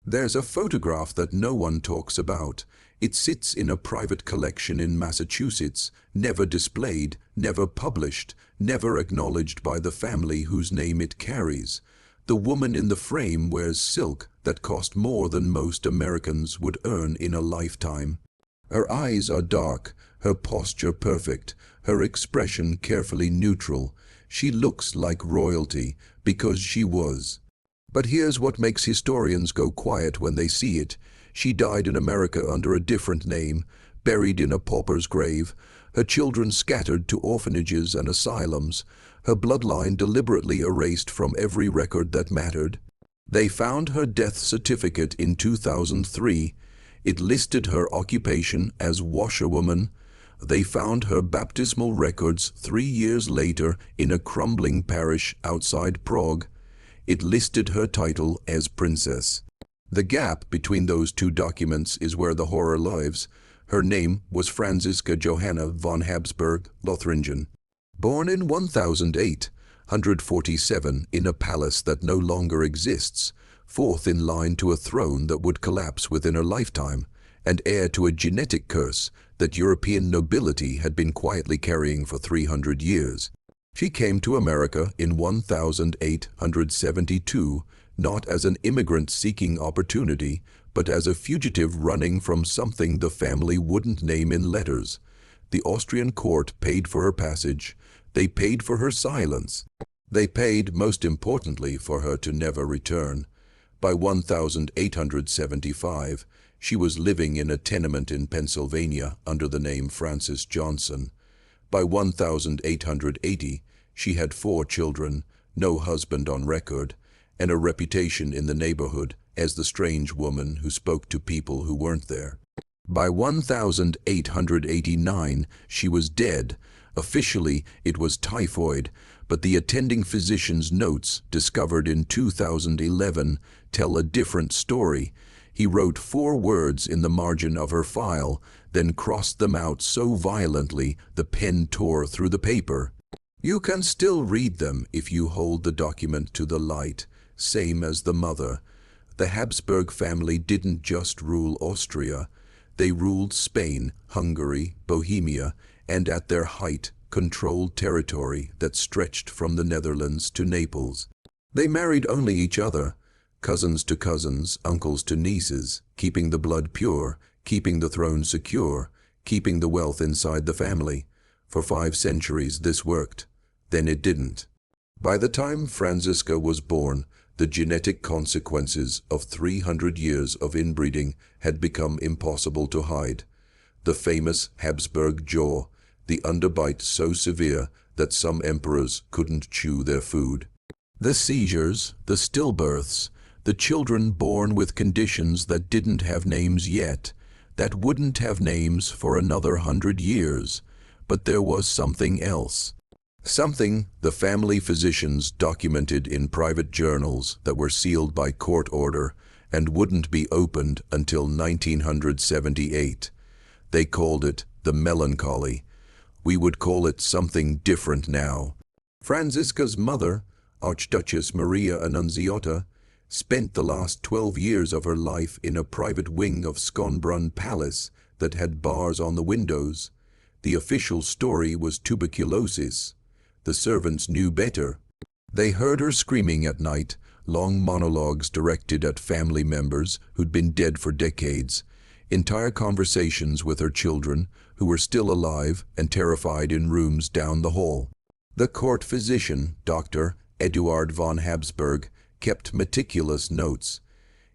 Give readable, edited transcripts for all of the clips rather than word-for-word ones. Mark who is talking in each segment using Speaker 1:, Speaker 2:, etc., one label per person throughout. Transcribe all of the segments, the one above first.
Speaker 1: There's a photograph that no one talks about. It sits in a private collection in Massachusetts, never displayed, never published, never acknowledged by the family whose name it carries. The woman in the frame wears silk that cost more than most Americans would earn in a lifetime. Her eyes are dark, her posture perfect, her expression carefully neutral. She looks like royalty, because she was. But here's what makes historians go quiet when they see it. She died in America under a different name, buried in a pauper's grave, her children scattered to orphanages and asylums, her bloodline deliberately erased from every record that mattered. They found her death certificate in 2003. It listed her occupation as washerwoman. They found her baptismal records 3 years later in a crumbling parish outside Prague. It listed her title as princess. The gap between those two documents is where the horror lives. Her name was Franziska Johanna von Habsburg Lothringen. Born in 1847 in a palace that no longer exists, fourth in line to a throne that would collapse within her lifetime, and heir to a genetic curse that European nobility had been quietly carrying for 300 years. She came to America in 1872, not as an immigrant seeking opportunity, but as a fugitive running from something the family wouldn't name in letters. The Austrian court paid for her passage. They paid for her silence. They paid, most importantly, for her to never return. By 1875, she was living in a tenement in Pennsylvania under the name Frances Johnson. By 1880, she had 4 children, no husband on record, and a reputation in the neighborhood as the strange woman who spoke to people who weren't there. By 1889, she was dead. Officially, it was typhoid, but the attending physician's notes, discovered in 2011, tell a different story. He wrote 4 words in the margin of her file, then crossed them out so violently the pen tore through the paper. You can still read them if you hold the document to the light, same as the mother. The Habsburg family didn't just rule Austria. They ruled Spain, Hungary, Bohemia, and at their height, controlled territory that stretched from the Netherlands to Naples. They married only each other, cousins to cousins, uncles to nieces, keeping the blood pure, keeping the throne secure, keeping the wealth inside the family. For 5 centuries this worked. Then it didn't. By the time Franziska was born, the genetic consequences of 300 years of inbreeding had become impossible to hide. The famous Habsburg jaw, the underbite so severe that some emperors couldn't chew their food. The seizures, the stillbirths, the children born with conditions that didn't have names yet, that wouldn't have names for another 100 years. But there was something else. Something the family physicians documented in private journals that were sealed by court order and wouldn't be opened until 1978. They called it the melancholy. We would call it something different now. Franziska's mother, Archduchess Maria Annunziata, spent the last 12 years of her life in a private wing of Schönbrunn Palace that had bars on the windows. The official story was tuberculosis. The servants knew better. They heard her screaming at night, long monologues directed at family members who'd been dead for decades, entire conversations with her children, who were still alive and terrified in rooms down the hall. The court physician, Dr. Eduard von Habsburg, kept meticulous notes.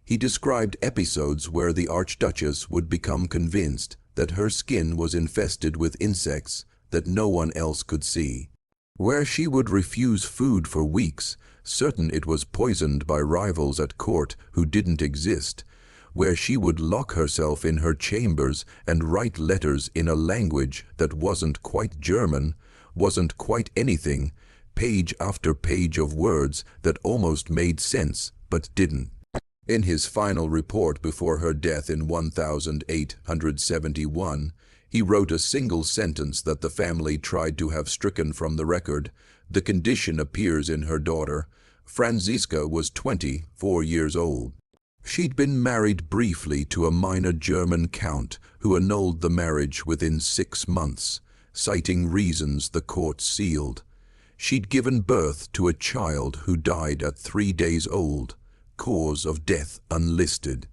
Speaker 1: He described episodes where the Archduchess would become convinced that her skin was infested with insects that no one else could see, where she would refuse food for weeks, certain it was poisoned by rivals at court who didn't exist, where she would lock herself in her chambers and write letters in a language that wasn't quite German, wasn't quite anything, page after page of words that almost made sense but didn't. In his final report before her death in 1871, he wrote a single sentence that the family tried to have stricken from the record. The condition appears in her daughter. Franziska was 24 years old. She'd been married briefly to a minor German count who annulled the marriage within 6 months, citing reasons the court sealed. She'd given birth to a child who died at 3 days old, cause of death unlisted.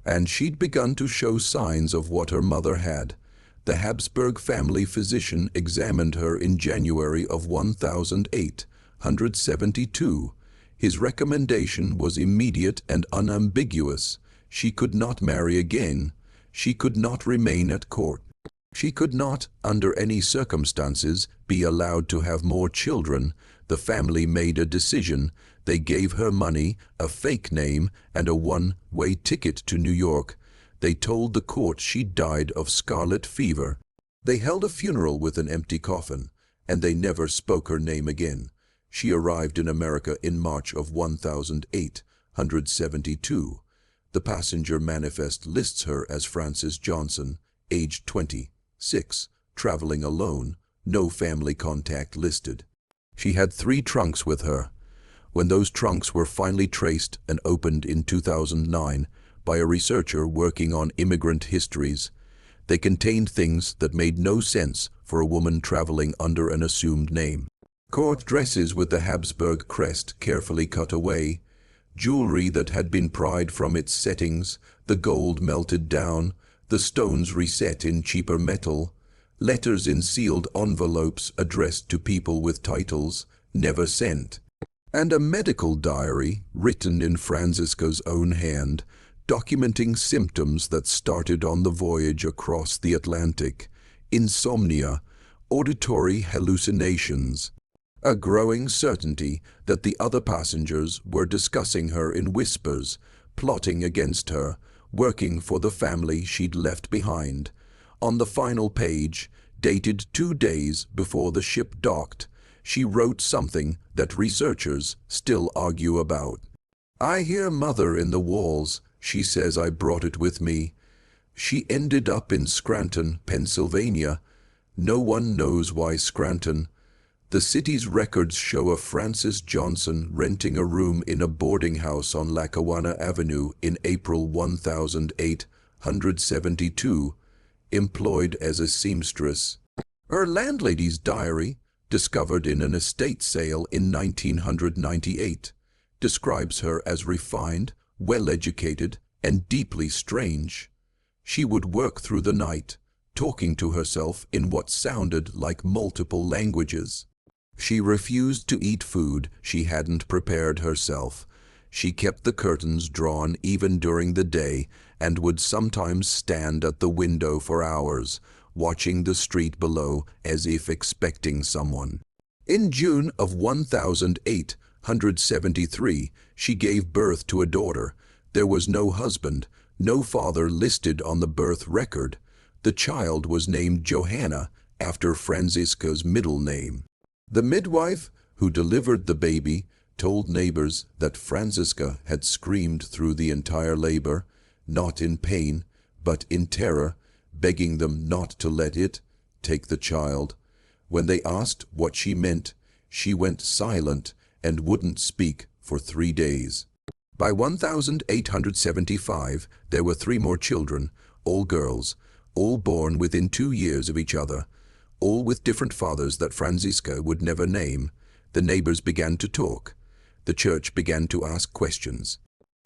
Speaker 1: And she'd begun to show signs of what her mother had. The Habsburg family physician examined her in January of 1872. His recommendation was immediate and unambiguous. She could not marry again. She could not remain at court. She could not, under any circumstances, be allowed to have more children. The family made a decision. They gave her money, a fake name, and a one-way ticket to New York. They told the court she died of scarlet fever. They held a funeral with an empty coffin, and they never spoke her name again. She arrived in America in March of 1872. The passenger manifest lists her as Frances Johnson, aged 26, traveling alone, no family contact listed. She had 3 trunks with her. When those trunks were finally traced and opened in 2009 by a researcher working on immigrant histories, they contained things that made no sense for a woman traveling under an assumed name. Court dresses with the Habsburg crest carefully cut away, jewelry that had been pried from its settings, the gold melted down, the stones reset in cheaper metal, letters in sealed envelopes addressed to people with titles never sent, and a medical diary written in Franziska's own hand, documenting symptoms that started on the voyage across the Atlantic: insomnia, auditory hallucinations, a growing certainty that the other passengers were discussing her in whispers, plotting against her, working for the family she'd left behind. On the final page, dated 2 days before the ship docked, she wrote something that researchers still argue about. "I hear mother in the walls. She says I brought it with me." She ended up in Scranton, Pennsylvania. No one knows why Scranton. The city's records show a Frances Johnson renting a room in a boarding house on Lackawanna Avenue in April 1872, employed as a seamstress. Her landlady's diary, discovered in an estate sale in 1998, describes her as refined, well-educated, and deeply strange. She would work through the night, talking to herself in what sounded like multiple languages. She refused to eat food she hadn't prepared herself. She kept the curtains drawn even during the day and would sometimes stand at the window for hours, watching the street below as if expecting someone. In June of 1873, she gave birth to a daughter. There was no husband, no father listed on the birth record. The child was named Johanna, after Franziska's middle name. The midwife who delivered the baby told neighbors that Franziska had screamed through the entire labor, not in pain, but in terror, begging them not to let it take the child. When they asked what she meant, she went silent and wouldn't speak for 3 days. By 1875, there were 3 more children, all girls, all born within 2 years of each other, all with different fathers that Franziska would never name. The neighbors began to talk. The church began to ask questions.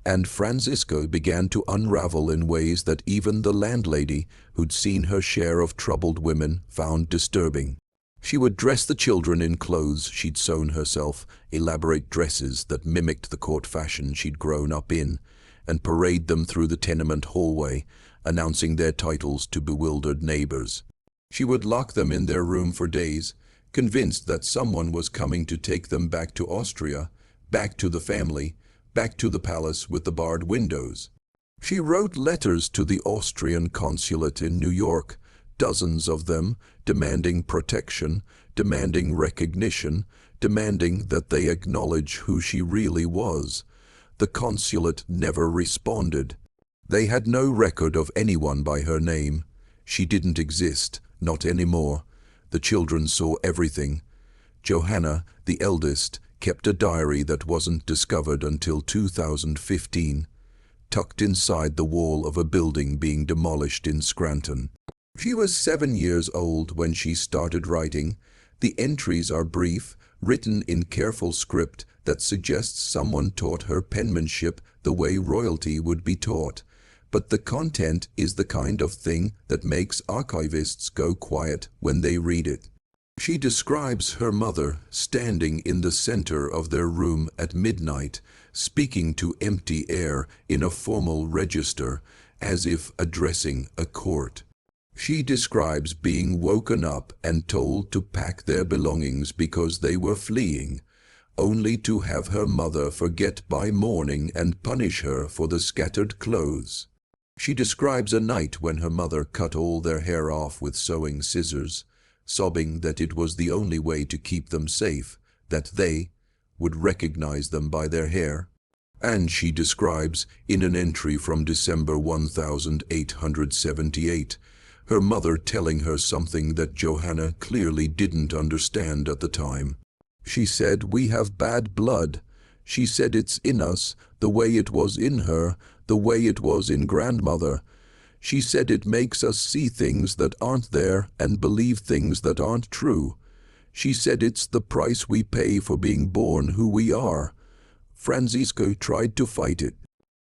Speaker 1: And Franziska began to unravel in ways that even the landlady, who'd seen her share of troubled women, found disturbing. She would dress the children in clothes she'd sewn herself, elaborate dresses that mimicked the court fashion she'd grown up in, and parade them through the tenement hallway, announcing their titles to bewildered neighbors. She would lock them in their room for days, convinced that someone was coming to take them back to Austria, back to the family, back to the palace with the barred windows. She wrote letters to the Austrian consulate in New York, dozens of them, demanding protection, demanding recognition, demanding that they acknowledge who she really was. The consulate never responded. They had no record of anyone by her name. She didn't exist, not anymore. The children saw everything. Johanna, the eldest, kept a diary that wasn't discovered until 2015. tucked inside the wall of a building being demolished in Scranton. She was 7 years old when she started writing. The entries are brief, written in careful script that suggests someone taught her penmanship the way royalty would be taught. But the content is the kind of thing that makes archivists go quiet when they read it. She describes her mother standing in the center of their room at midnight, speaking to empty air in a formal register, as if addressing a court. She describes being woken up and told to pack their belongings because they were fleeing, only to have her mother forget by morning and punish her for the scattered clothes. She describes a night when her mother cut all their hair off with sewing scissors, sobbing that it was the only way to keep them safe, that they would recognize them by their hair. And she describes, in an entry from December 1878, her mother telling her something that Johanna clearly didn't understand at the time. She said, "We have bad blood." She said it's in us, the way it was in her, the way it was in grandmother. She said it makes us see things that aren't there and believe things that aren't true. She said it's the price we pay for being born who we are. Francisco tried to fight it.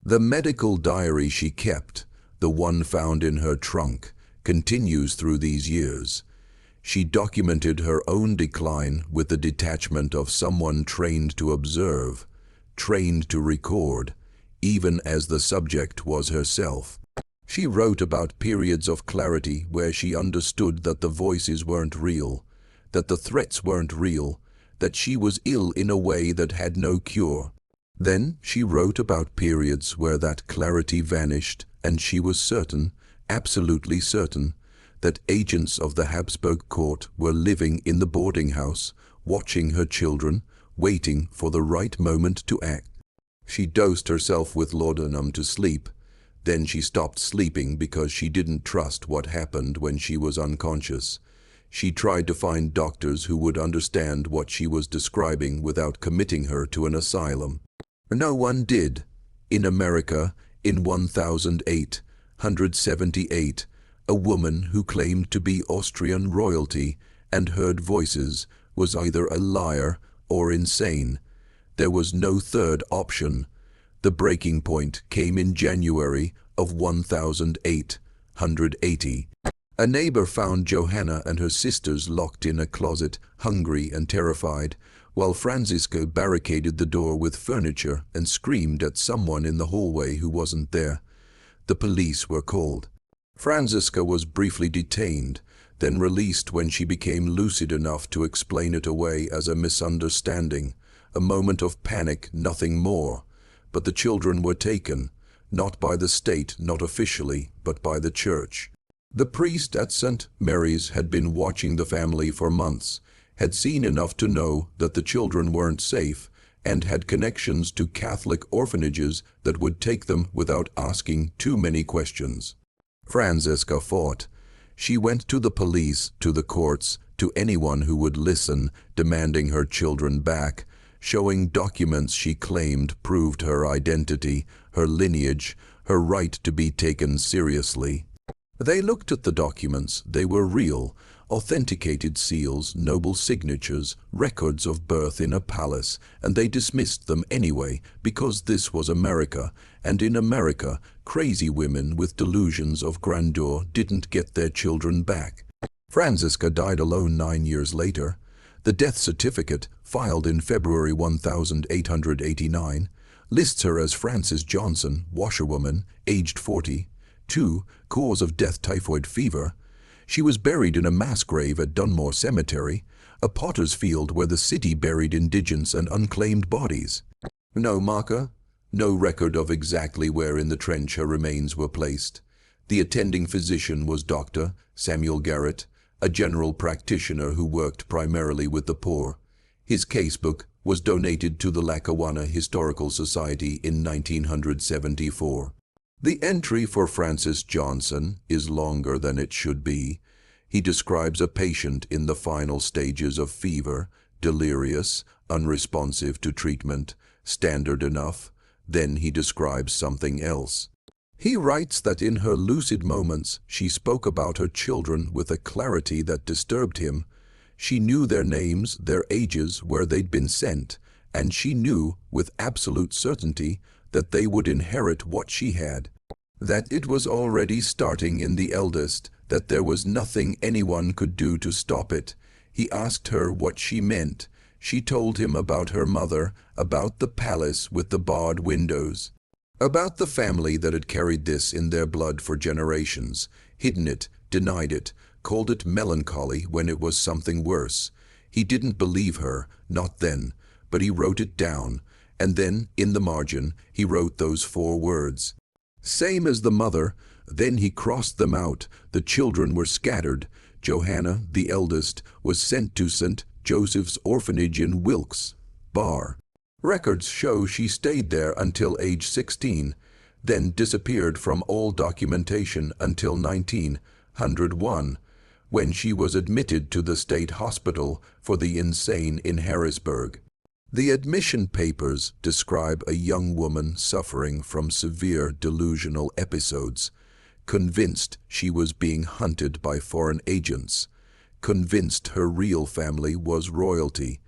Speaker 1: The medical diary she kept, the one found in her trunk, continues through these years. She documented her own decline with the detachment of someone trained to observe, trained to record, even as the subject was herself. She wrote about periods of clarity where she understood that the voices weren't real, that the threats weren't real, that she was ill in a way that had no cure. Then she wrote about periods where that clarity vanished and she was certain, absolutely certain, that agents of the Habsburg court were living in the boarding house, watching her children, waiting for the right moment to act. She dosed herself with laudanum to sleep. Then she stopped sleeping because she didn't trust what happened when she was unconscious. She tried to find doctors who would understand what she was describing without committing her to an asylum. No one did. In America, in 1878, a woman who claimed to be Austrian royalty and heard voices was either a liar or insane. There was no third option. The breaking point came in January of 1880. A neighbor found Johanna and her sisters locked in a closet, hungry and terrified, while Francisco barricaded the door with furniture and screamed at someone in the hallway who wasn't there. The police were called. Francisca was briefly detained, then released when she became lucid enough to explain it away as a misunderstanding, a moment of panic, nothing more. But the children were taken, not by the state, not officially, but by the church. The priest at St. Mary's had been watching the family for months, had seen enough to know that the children weren't safe, and had connections to Catholic orphanages that would take them without asking too many questions. Francisca fought. She went to the police, to the courts, to anyone who would listen, demanding her children back, showing documents she claimed proved her identity, her lineage, her right to be taken seriously. They looked at the documents. They were real, authenticated seals, noble signatures, records of birth in a palace, and they dismissed them anyway because this was America, and in America, crazy women with delusions of grandeur didn't get their children back. Francisca died alone 9 years later. The death certificate, filed in February 1889, lists her as Frances Johnson, washerwoman, aged 40, 2, cause of death typhoid fever. She was buried in a mass grave at Dunmore Cemetery, a potter's field where the city buried indigents and unclaimed bodies. No marker, no record of exactly where in the trench her remains were placed. The attending physician was Dr. Samuel Garrett, a general practitioner who worked primarily with the poor. His casebook was donated to the Lackawanna Historical Society in 1974. The entry for Frances Johnson is longer than it should be. He describes a patient in the final stages of fever, delirious, unresponsive to treatment, standard enough, Then he describes something else. He writes that in her lucid moments, she spoke about her children with a clarity that disturbed him. She knew their names, their ages, where they'd been sent, and she knew with absolute certainty that they would inherit what she had. That it was already starting in the eldest, that there was nothing anyone could do to stop it. He asked her what she meant. She told him about her mother, about the palace with the barred windows, about the family that had carried this in their blood for generations, hidden it, denied it, called it melancholy when it was something worse. He didn't believe her, not then, but he wrote it down, and then, in the margin, he wrote those 4 words. Same as the mother. Then he crossed them out. The children were scattered. Johanna, the eldest, was sent to St. Joseph's Orphanage in Wilkes Barre. Records show she stayed there until age 16, then disappeared from all documentation until 1901, when she was admitted to the state hospital for the insane in Harrisburg. The admission papers describe a young woman suffering from severe delusional episodes, convinced she was being hunted by foreign agents, convinced her real family was royalty,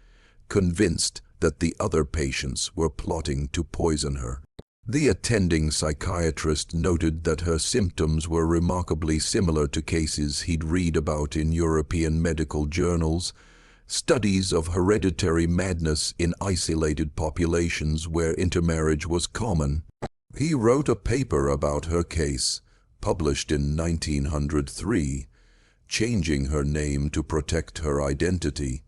Speaker 1: convinced that the other patients were plotting to poison her. The attending psychiatrist noted that her symptoms were remarkably similar to cases he'd read about in European medical journals, studies of hereditary madness in isolated populations where intermarriage was common. He wrote a paper about her case, published in 1903, changing her name to protect her identity.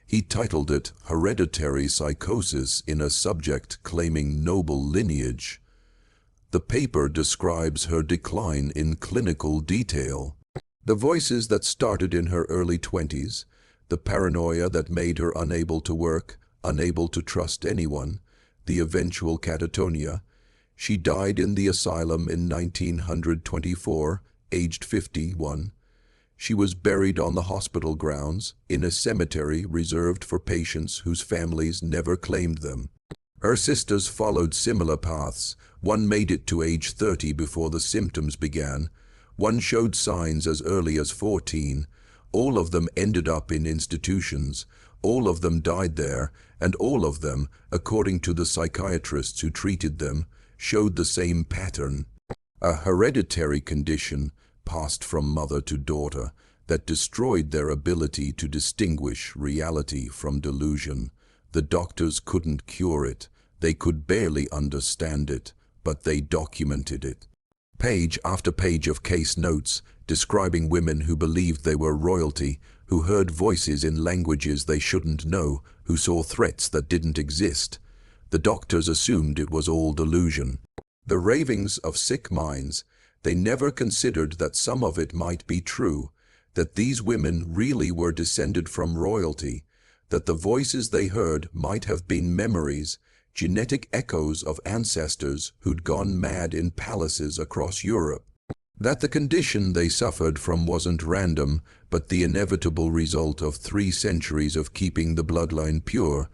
Speaker 1: He titled it Hereditary Psychosis in a Subject Claiming Noble Lineage. The paper describes her decline in clinical detail. The voices that started in her early 20s, the paranoia that made her unable to work, unable to trust anyone, the eventual catatonia. She died in the asylum in 1924, aged 51. She was buried on the hospital grounds, in a cemetery reserved for patients whose families never claimed them. Her sisters followed similar paths. One made it to age 30 before the symptoms began. One showed signs as early as 14. All of them ended up in institutions. All of them died there, and all of them, according to the psychiatrists who treated them, showed the same pattern. A hereditary condition, passed from mother to daughter, that destroyed their ability to distinguish reality from delusion. The doctors couldn't cure it. They could barely understand it, but they documented it. Page after page of case notes describing women who believed they were royalty, who heard voices in languages they shouldn't know, who saw threats that didn't exist. The doctors assumed it was all delusion. The ravings of sick minds. They never considered that some of it might be true, that these women really were descended from royalty, that the voices they heard might have been memories, genetic echoes of ancestors who'd gone mad in palaces across Europe. That the condition they suffered from wasn't random, but the inevitable result of 3 centuries of keeping the bloodline pure.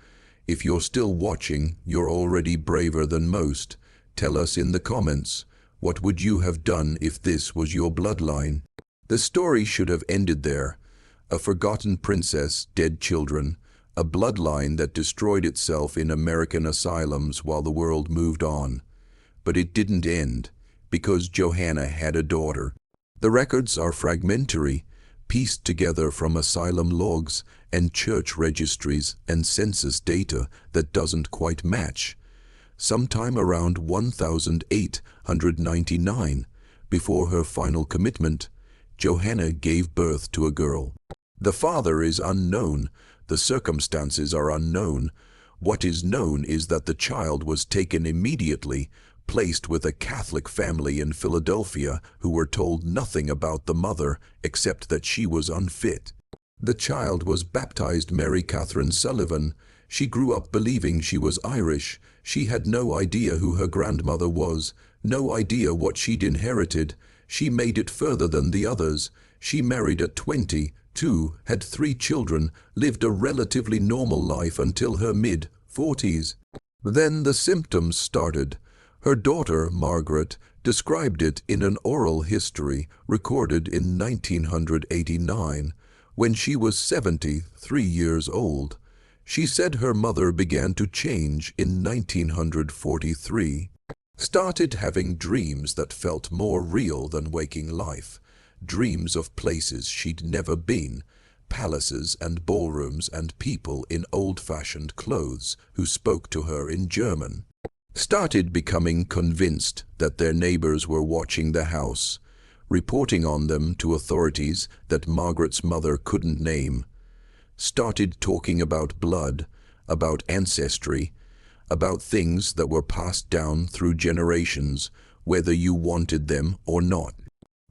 Speaker 1: If you're still watching, you're already braver than most. Tell us in the comments, what would you have done if this was your bloodline? The story should have ended there. A forgotten princess, dead children, a bloodline that destroyed itself in American asylums while the world moved on. But it didn't end, because Johanna had a daughter. The records are fragmentary, pieced together from asylum logs and church registries and census data that doesn't quite match. Sometime around 1899, before her final commitment, Johanna gave birth to a girl. The father is unknown, the circumstances are unknown. What is known is that the child was taken immediately, placed with a Catholic family in Philadelphia who were told nothing about the mother except that she was unfit. The child was baptized Mary Catherine Sullivan. She grew up believing she was Irish. She had no idea who her grandmother was, no idea what she'd inherited. She made it further than the others. She married at 22, had 3 children, lived a relatively normal life until her mid-40s. Then the symptoms started. Her daughter, Margaret, described it in an oral history recorded in 1989, when she was 73 years old. She said her mother began to change in 1943. Started having dreams that felt more real than waking life. Dreams of places she'd never been, palaces and ballrooms and people in old-fashioned clothes who spoke to her in German. Started becoming convinced that their neighbors were watching the house, reporting on them to authorities that Margaret's mother couldn't name. Started talking about blood, about ancestry, about things that were passed down through generations, whether you wanted them or not.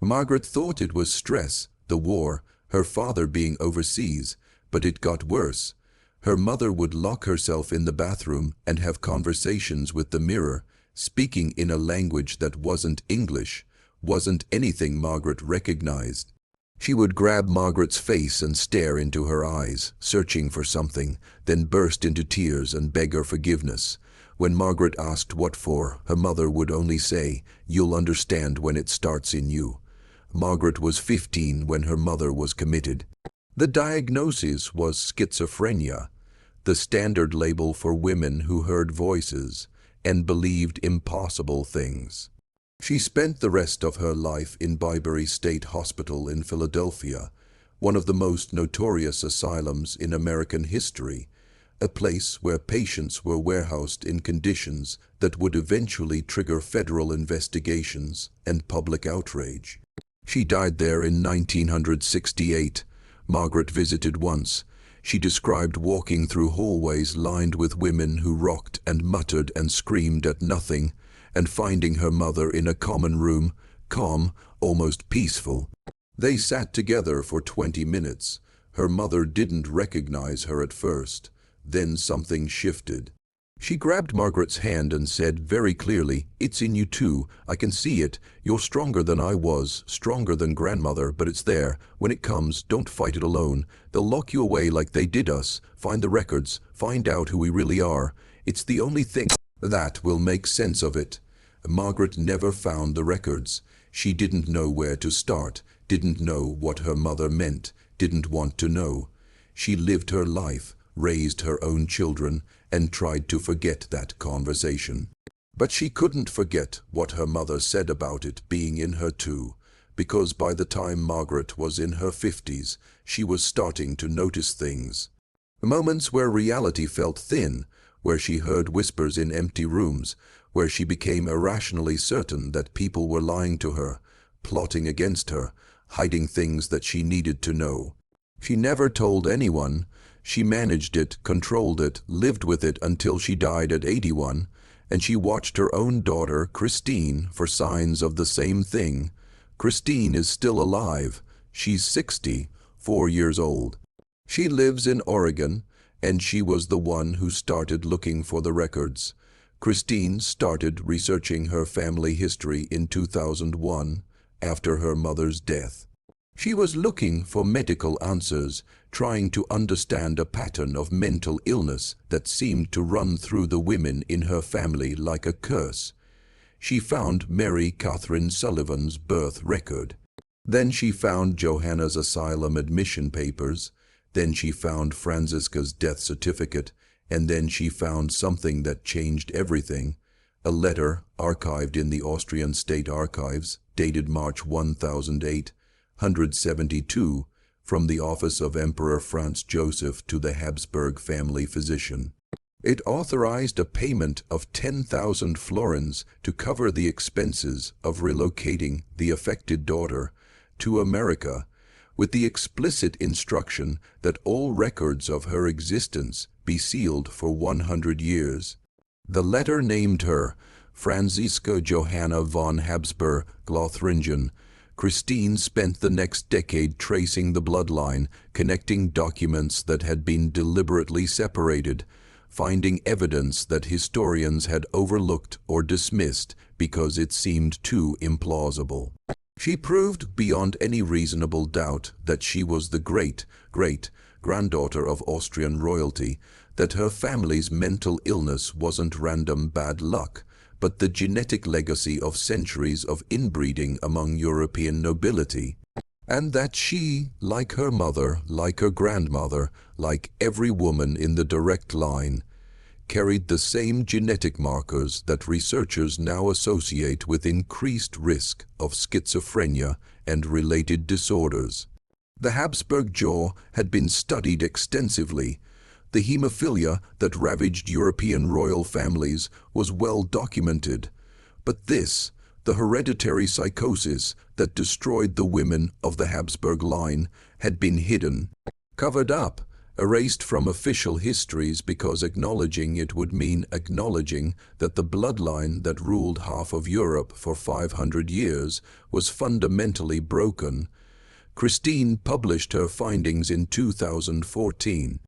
Speaker 1: Margaret thought it was stress, the war, her father being overseas, but it got worse. Her mother would lock herself in the bathroom and have conversations with the mirror, speaking in a language that wasn't English, wasn't anything Margaret recognized. She would grab Margaret's face and stare into her eyes, searching for something, then burst into tears and beg her forgiveness. When Margaret asked what for, her mother would only say, "You'll understand when it starts in you." Margaret was 15 when her mother was committed. The diagnosis was schizophrenia, the standard label for women who heard voices and believed impossible things. She spent the rest of her life in Byberry State Hospital in Philadelphia, one of the most notorious asylums in American history, a place where patients were warehoused in conditions that would eventually trigger federal investigations and public outrage. She died there in 1968. Margaret visited once. She described walking through hallways lined with women who rocked and muttered and screamed at nothing, and finding her mother in a common room, calm, almost peaceful. They sat together for 20 minutes. Her mother didn't recognize her at first. Then something shifted. She grabbed Margaret's hand and said very clearly, "It's in you too. I can see it. You're stronger than I was, stronger than grandmother, but it's there. When it comes, don't fight it alone. They'll lock you away like they did us. Find the records. Find out who we really are. It's the only thing that will make sense of it." Margaret never found the records. She didn't know where to start, didn't know what her mother meant, didn't want to know. She lived her life, raised her own children, and tried to forget that conversation. But she couldn't forget what her mother said about it being in her too, because by the time Margaret was in her 50s, she was starting to notice things. Moments where reality felt thin, where she heard whispers in empty rooms, where she became irrationally certain that people were lying to her, plotting against her, hiding things that she needed to know. She never told anyone. She managed it, controlled it, lived with it until she died at 81, and she watched her own daughter, Christine, for signs of the same thing. Christine is still alive. She's 64 years old. She lives in Oregon, and she was the one who started looking for the records. Christine started researching her family history in 2001, after her mother's death. She was looking for medical answers, trying to understand a pattern of mental illness that seemed to run through the women in her family like a curse. She found Mary Catherine Sullivan's birth record. Then she found Johanna's asylum admission papers. Then she found Franziska's death certificate. And then she found something that changed everything. A letter archived in the Austrian State Archives, dated March 1872, from the office of Emperor Franz Joseph to the Habsburg family physician. It authorized a payment of 10,000 florins to cover the expenses of relocating the affected daughter to America, with the explicit instruction that all records of her existence be sealed for 100 years. The letter named her Franziska Johanna von Habsburg-Lothringen. Christine spent the next decade tracing the bloodline, connecting documents that had been deliberately separated, finding evidence that historians had overlooked or dismissed because it seemed too implausible. She proved beyond any reasonable doubt that she was the great granddaughter of Austrian royalty, that her family's mental illness wasn't random bad luck, but the genetic legacy of centuries of inbreeding among European nobility. And that she, like her mother, like her grandmother, like every woman in the direct line, carried the same genetic markers that researchers now associate with increased risk of schizophrenia and related disorders. The Habsburg jaw had been studied extensively. The hemophilia that ravaged European royal families was well documented. But this, the hereditary psychosis that destroyed the women of the Habsburg line, had been hidden, covered up, erased from official histories because acknowledging it would mean acknowledging that the bloodline that ruled half of Europe for 500 years was fundamentally broken. Christine published her findings in 2014.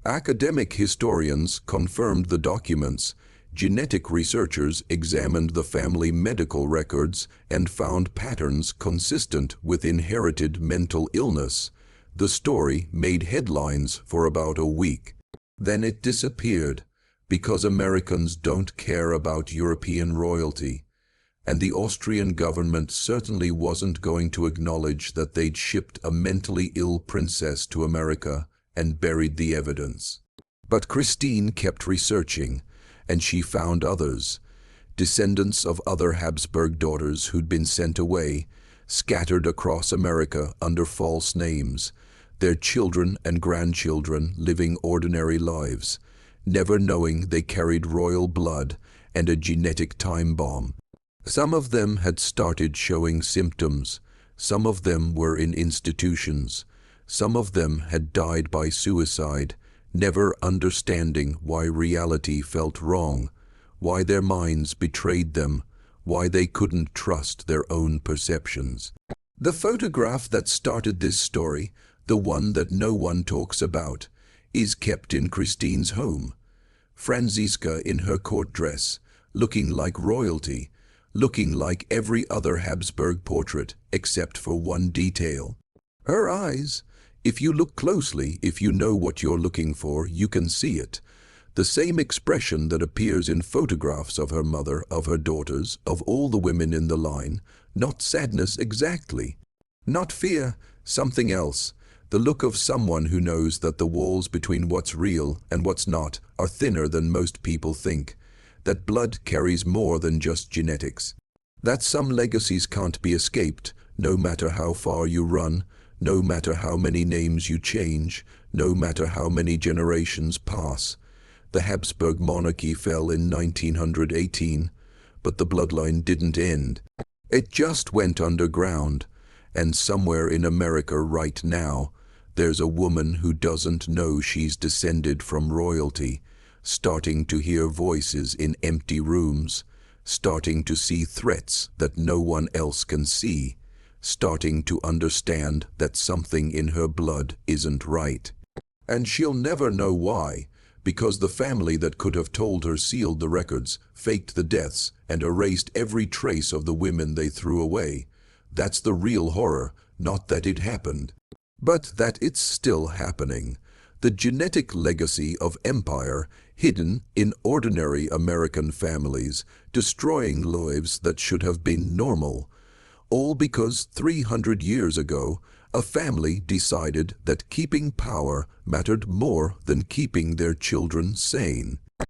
Speaker 1: Academic historians confirmed the documents. Genetic researchers examined the family medical records and found patterns consistent with inherited mental illness. The story made headlines for about a week. Then it disappeared because Americans don't care about European royalty. And the Austrian government certainly wasn't going to acknowledge that they'd shipped a mentally ill princess to America and buried the evidence. But Christine kept researching, and she found others, descendants of other Habsburg daughters who'd been sent away, scattered across America under false names, their children and grandchildren living ordinary lives, never knowing they carried royal blood and a genetic time bomb. Some of them had started showing symptoms, some of them were in institutions, some of them had died by suicide, never understanding why reality felt wrong, why their minds betrayed them, why they couldn't trust their own perceptions. The photograph that started this story, the one that no one talks about, is kept in Christine's home. Franziska in her court dress, looking like royalty, looking like every other Habsburg portrait except for one detail. Her eyes. If you look closely, if you know what you're looking for, you can see it. The same expression that appears in photographs of her mother, of her daughters, of all the women in the line. Not sadness exactly. Not fear, something else. The look of someone who knows that the walls between what's real and what's not are thinner than most people think. That blood carries more than just genetics. That some legacies can't be escaped, no matter how far you run, no matter how many names you change, no matter how many generations pass. The Habsburg monarchy fell in 1918, but the bloodline didn't end. It just went underground, and somewhere in America right now, there's a woman who doesn't know she's descended from royalty, starting to hear voices in empty rooms, starting to see threats that no one else can see, starting to understand that something in her blood isn't right. And she'll never know why, because the family that could have told her sealed the records, faked the deaths, and erased every trace of the women they threw away. That's the real horror, not that it happened, but that it's still happening. The genetic legacy of empire hidden in ordinary American families, destroying lives that should have been normal. All because 300 years ago, a family decided that keeping power mattered more than keeping their children sane.